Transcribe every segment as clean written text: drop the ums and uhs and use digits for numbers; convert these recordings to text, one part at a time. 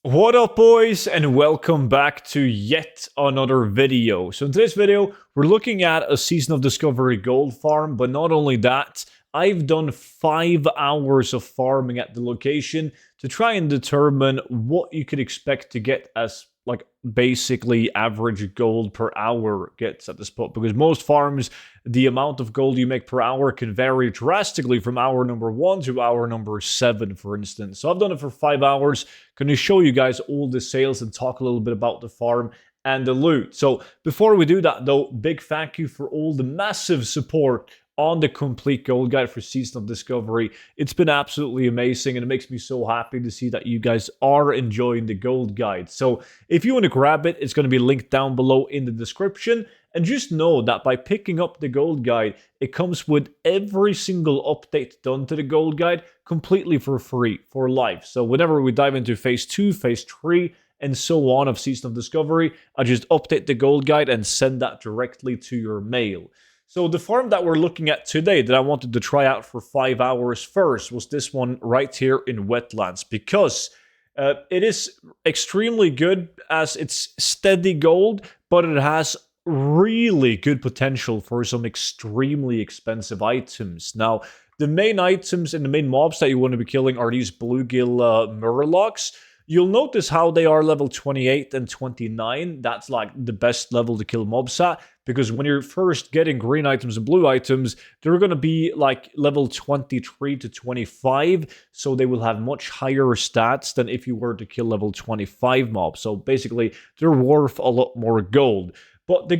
What up, boys, and welcome back to yet another video. So in today's video, we're looking at a Season of Discovery gold farm, but not only that, I've done 5 hours of farming at the location to try and determine what you could expect to get as like basically average gold per hour gets at the spot, because most farms, the amount of gold you make per hour can vary drastically from hour number 1 to hour number 7, for instance. So I've done it for 5 hours. Going to show you guys all the sales and talk a little bit about the farm and the loot. So before we do that though, big thank you for all the massive support on the complete gold guide for Season of Discovery. It's been absolutely amazing, and it makes me so happy to see that you guys are enjoying the gold guide. So if you want to grab it, it's going to be linked down below in the description. And just know that by picking up the gold guide, it comes with every single update done to the gold guide completely for free for life. So whenever we dive into phase 2, phase 3, and so on of Season of Discovery, I just update the gold guide and send that directly to your mail. So the farm that we're looking at today that I wanted to try out for 5 hours first was this one right here in Wetlands, because it is extremely good as it's steady gold, but it has really good potential for some extremely expensive items. Now, the main items and the main mobs that you want to be killing are these bluegill murlocs. You'll notice how they are level 28 and 29. That's like the best level to kill mobs at, because when you're first getting green items and blue items, they're going to be like level 23 to 25, so they will have much higher stats than if you were to kill level 25 mobs. So basically, they're worth a lot more gold. But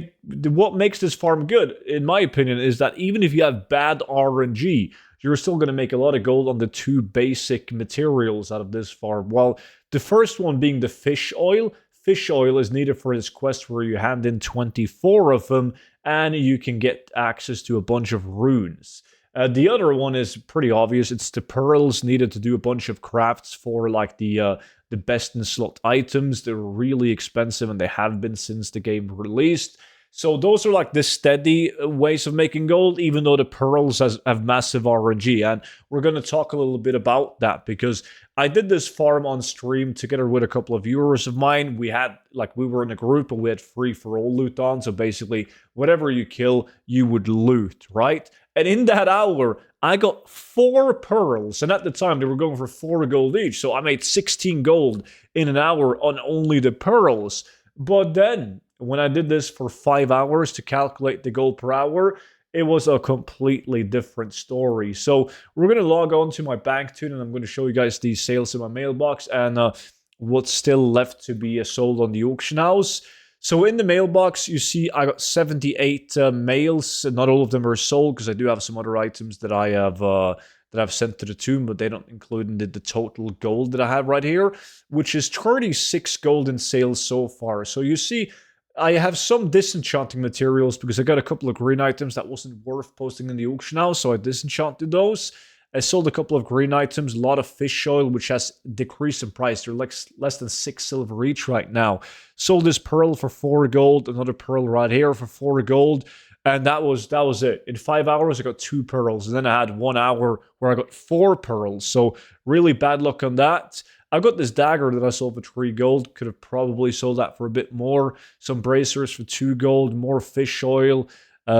what makes this farm good, in my opinion, is that even if you have bad RNG, you're still going to make a lot of gold on the 2 basic materials out of this farm. Well, the first one being the fish oil. Fish oil is needed for this quest where you hand in 24 of them and you can get access to a bunch of runes. The other one is pretty obvious. It's the pearls needed to do a bunch of crafts for like the best in slot items. They're really expensive and they have been since the game released. So those are like the steady ways of making gold, even though the pearls have massive RNG. And we're going to talk a little bit about that, because I did this farm on stream together with a couple of viewers of mine. We were in a group and we had free for all loot on. So basically, whatever you kill, you would loot, right? And in that hour, I got 4 pearls. And at the time, they were going for 4 gold each. So I made 16 gold in an hour on only the pearls. But then, when I did this for 5 hours to calculate the gold per hour, it was a completely different story. So we're going to log on to my bank tune, and I'm going to show you guys these sales in my mailbox and what's still left to be sold on the auction house. So in the mailbox, you see I got 78 mails. Not all of them are sold, because I do have some other items that I've sent to the tomb, but they don't include in the total gold that I have right here, which is 36 gold in sales so far. So you see, I have some disenchanting materials because I got a couple of green items that wasn't worth posting in the auction house, so I disenchanted those. I sold a couple of green items, a lot of fish oil, which has decreased in price. They're like less than 6 silver each right now. Sold this pearl for 4 gold, another pearl right here for 4 gold, and that was it. In 5 hours, I got 2 pearls, and then I had 1 hour where I got 4 pearls. So really bad luck on that. I got this dagger that I sold for 3 gold. Could have probably sold that for a bit more. Some bracers for 2 gold. More fish oil.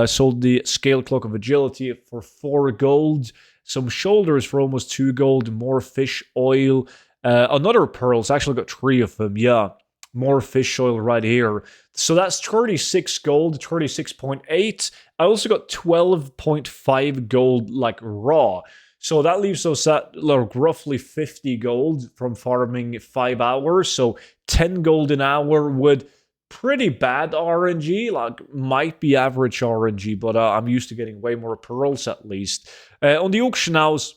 Sold the scale cloak of agility for 4 gold. Some shoulders for almost 2 gold. More fish oil. Another pearls. Actually got 3 of them. Yeah. More fish oil right here. So that's 36 gold. 36.8. I also got 12.5 gold like raw. So that leaves us at like roughly 50 gold from farming 5 hours. So 10 gold an hour with pretty bad RNG, like might be average RNG, but I'm used to getting way more pearls at least. On the auction house,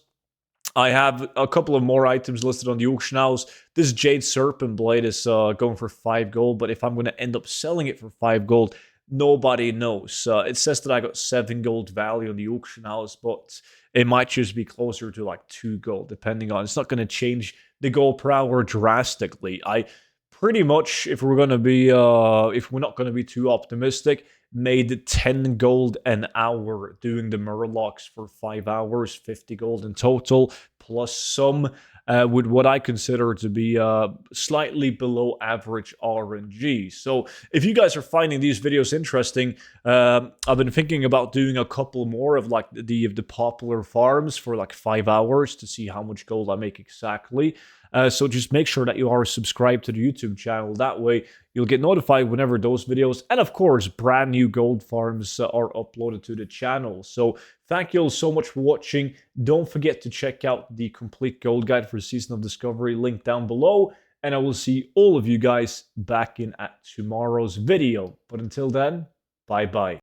I have a couple of more items listed on the auction house. This Jade Serpent Blade is going for 5 gold, but if I'm going to end up selling it for 5 gold, nobody knows. It says that I got 7 gold value on the auction house, but it might just be closer to like 2 gold, depending on. It's not going to change the gold per hour drastically. I pretty much, if we're not going to be too optimistic, made 10 gold an hour doing the Murlocs for 5 hours, 50 gold in total, plus some. with what I consider to be slightly below average RNG. So if you guys are finding these videos interesting, I've been thinking about doing a couple more of like the popular farms for like 5 hours to see how much gold I make exactly. So just make sure that you are subscribed to the YouTube channel. That way you'll get notified whenever those videos and of course brand new gold farms are uploaded to the channel. So thank you all so much for watching. Don't forget to check out the complete gold guide for Season of Discovery, link down below. And I will see all of you guys back in at tomorrow's video. But until then, bye bye.